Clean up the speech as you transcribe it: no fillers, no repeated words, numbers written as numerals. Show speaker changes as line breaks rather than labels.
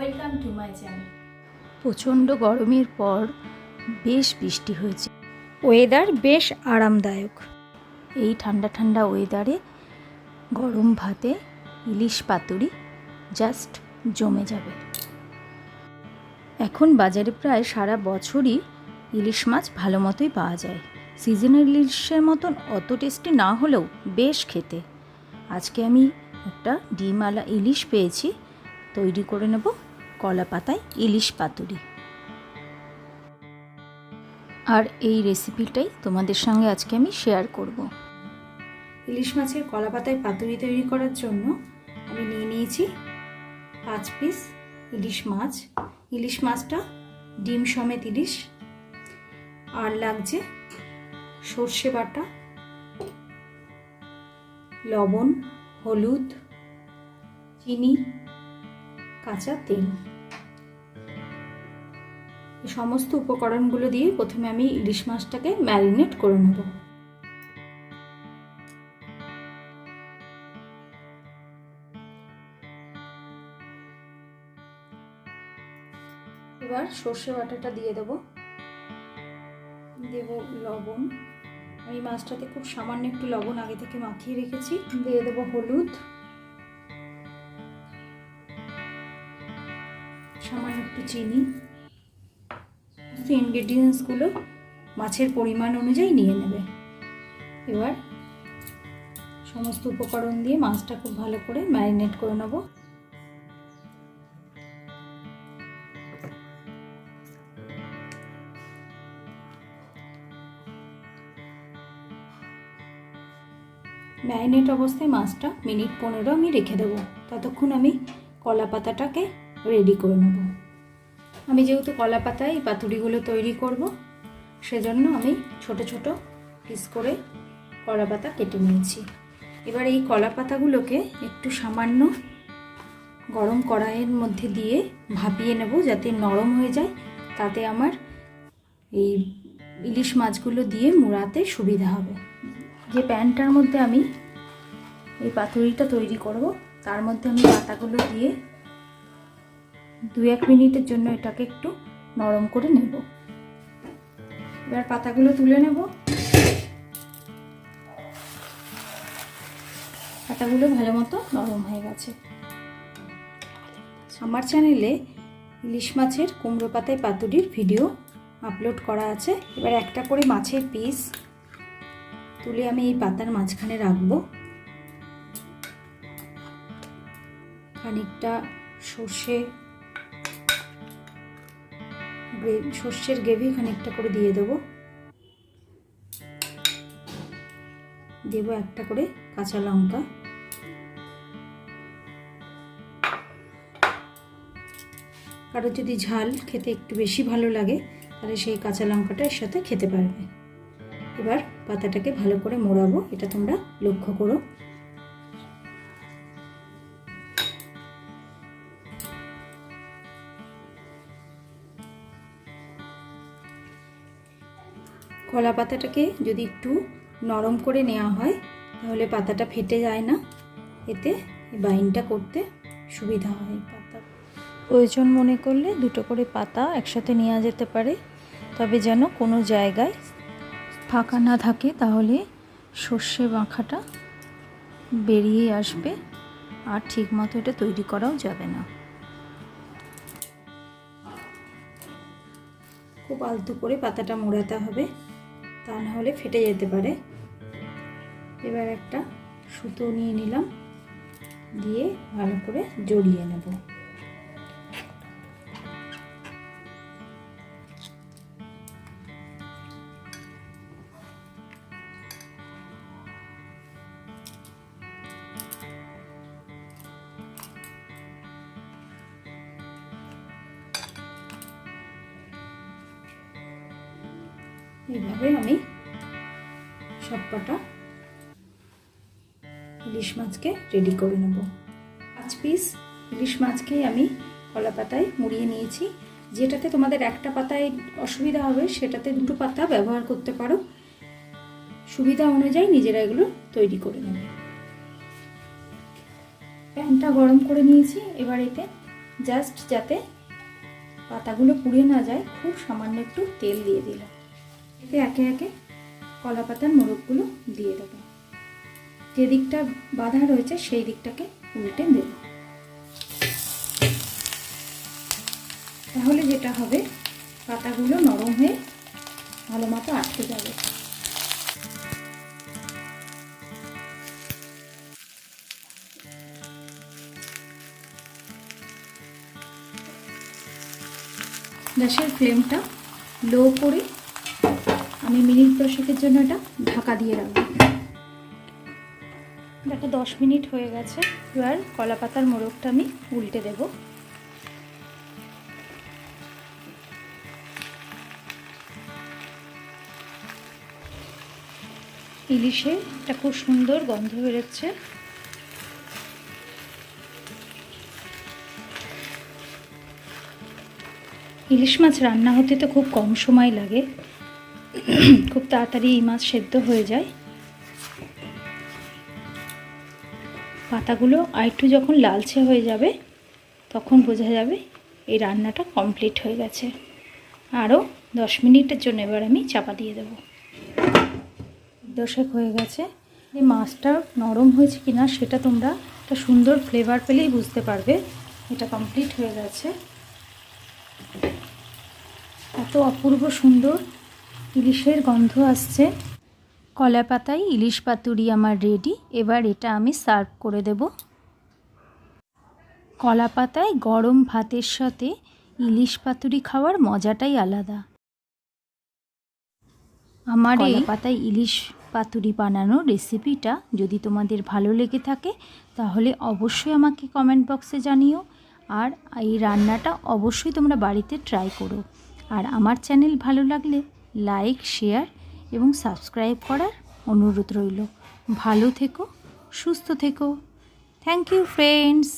Welcome to my channel. প্রচণ্ড গরমের পর বেশ বৃষ্টি হয়েছে, ওয়েদার বেশ আরামদায়ক। এই ঠান্ডা ঠান্ডা ওয়েদারে গরম ভাতে ইলিশ পাতুরি জাস্ট জমে যাবে। এখন বাজারে প্রায় সারা বছরই ইলিশ মাছ ভালো মতোই পাওয়া যায়। সিজনাল ইলিশের মতন অত টেস্টি না হলেও বেশ খেতে। আজকে আমি একটা ডিমওয়ালা ইলিশ পেয়েছি, তৈরি করে নেব কলা পাতায় ইলিশ পাতুরি। আর এই রেসিপিটাই তোমাদের সঙ্গে আজকে আমি শেয়ার করব। ইলিশ মাছের কলা পাতায় পাতুরি তৈরি করার জন্য আমি নিয়ে নিয়েছি 5 পিস ইলিশ মাছ। ইলিশ মাছটা ডিম সমেত ইলিশ। আর লাগছে সর্ষে বাটা, লবণ, হলুদ, চিনি, কাঁচা তেল। এই সমস্ত উপকরণগুলো দিয়ে প্রথমে আমি ইলিশ মাছটাকে ম্যারিনেট করে নেব। এবার সর্ষে বাটাটা দিয়ে দেব লবণ। আমি মাছটাতে খুব সামান্য একটু লবণ আগে থেকে মাখিয়ে রেখেছি। দিয়ে দেব হলুদ, সামান্য একটু চিনি। ইনগ্রেডিয়েন্টসগুলো মাছের পরিমাণ অনুযায়ী নিয়ে নেবে। এবার সমস্ত উপকরণ দিয়ে মাছটা খুব ভালো করে ম্যারিনেট করে নেব। ম্যারিনেট অবস্থায় মাছটা মিনিট 15 আমি রেখে দেবো। ততক্ষণ আমি কলা পাতাটাকে রেডি করে নেব। আমি যেহেতু কলা পাতায় এই পাতুরিগুলো তৈরি করব, সেজন্য আমি ছোট ছোট পিস করে কলা পাতা কেটে নিয়েছি। এবার এই কলা পাতাগুলোকে একটু সামান্য গরম কড়াইয়ের মধ্যে দিয়ে ভাপিয়ে নেব, যাতে নরম হয়ে যায়। তাতে আমার এই ইলিশ মাছগুলো দিয়ে মুড়াতে সুবিধা হবে। যে প্যানটার মধ্যে আমি এই পাতুরিটা তৈরি করব, তার মধ্যে আমি পাতাগুলো দিয়ে 2-1 মিনিটের জন্য এটাকে একটু নরম করে নেব। এবার পাতাগুলো তুলে নেব। পাতাগুলো ভালো মতো নরম হয়ে গেছে। আমার চ্যানেলে ইলিশ মাছের কুমড়ো পাতায় পাতুরির ভিডিও আপলোড করা আছে। এবার একটা করে মাছের পিস তুলে আমি এই পাতার মাঝখানে রাখবো। খানিকটা সর্ষের গ্রেভি খানিকটা করে দিয়ে দেবো। দেবো একটা করে কাঁচা লঙ্কা। কারো যদি ঝাল খেতে একটু বেশি ভালো লাগে, তাহলে সেই কাঁচা লঙ্কাটা এর সাথে খেতে পারবে। এবার পাতাটাকে ভালো করে মোড়াবো, এটা তোমরা লক্ষ্য করো। কলা পাতাটাকে যদি একটু নরম করে নেওয়া হয়, তাহলে পাতাটা ফেটে যায় না। এতে বাইন্ডটা করতে সুবিধা হয়। পাতা প্রয়োজন মনে করলে 2টো করে পাতা একসাথে নেওয়া যেতে পারে, তবে যেন কোনো জায়গায় ফাঁকা না থাকে, তাহলে সর্ষে মাখাটা বেরিয়ে আসবে আর ঠিক মতো এটা তৈরি করাও যাবে না। খুব আলতো করে পাতাটা মোড়াতে হবে, তা না হলে ফেটে যেতে পারে। এবার একটা সুতো নিয়ে নিলাম, দিয়ে ভালো করে জড়িয়ে নেব। এইভাবে আমি সবকটা ইলিশ মাছকে রেডি করে নেব। 5 পিস ইলিশ মাছকে আমি কলা পাতায় মুড়িয়ে নিয়েছি। যেটাতে তোমাদের একটা পাতায় অসুবিধা হবে, সেটাতে 2টো পাতা ব্যবহার করতে পারো। সুবিধা অনুযায়ী নিজেরা এগুলো তৈরি করে নেবে। প্যানটা গরম করে নিয়েছি। এবার এতে জাস্ট যাতে পাতাগুলো পুড়ে না যায় খুব সামান্য একটু তেল দিয়ে দিলাম। এতে একে একে কলা পাতার মোড়কগুলো দিয়ে দেবো। যে দিকটা বাঁধা রয়েছে সেই দিকটাকে উল্টে দেব। তাহলে যেটা হবে, পাতাগুলো নরম হয়ে ভালো মতো আটকে যাবে। গ্যাসের ফ্লেমটা লো করে আমি মিনিট 10 জন্য এটা ঢাকা দিয়ে রাখবো। দেখো 10 মিনিট হয়ে গেছে। এবার কলা পাতার মোড়কটা আমি উল্টে দেব। ইলিশে একটা খুব সুন্দর গন্ধ বেরোচ্ছে। ইলিশ মাছ রান্না হতে তো খুব কম সময় লাগে, খুব তাড়াতাড়ি এই মাছ সেদ্ধ হয়ে যায়। পাতাগুলো আরেকটু যখন লালচে হয়ে যাবে তখন বোঝা যাবে এই রান্নাটা কমপ্লিট হয়ে গেছে। আরও 10 মিনিটের জন্য এবার আমি চাপা দিয়ে দেব। 10 হয়ে গেছে। এই মাছটা নরম হয়েছে কিনা সেটা তোমরা একটা সুন্দর ফ্লেভার পেলেই বুঝতে পারবে এটা কমপ্লিট হয়ে গেছে। এত অপূর্ব সুন্দর ইলিশের গন্ধ আসছে। কলা পাতায় ইলিশ পাতুরি আমার রেডি। এবার এটা আমি সার্ভ করে দেব। কলা পাতায় গরম ভাতের সাথে ইলিশ পাতুরি খাওয়ার মজাটাই আলাদা। আমার এই পাতায় ইলিশ পাতুরি বানানোর রেসিপিটা যদি তোমাদের ভালো লেগে থাকে তাহলে অবশ্যই আমাকে কমেন্ট বক্সে জানিও। আর এই রান্নাটা অবশ্যই তোমরা বাড়িতে ট্রাই করো। আর আমার চ্যানেল ভালো লাগলে লাইক, শেয়ার এবং সাবস্ক্রাইব করার অনুরোধ রইল। ভালো থেকো, সুস্থ থেকো। Thank you friends.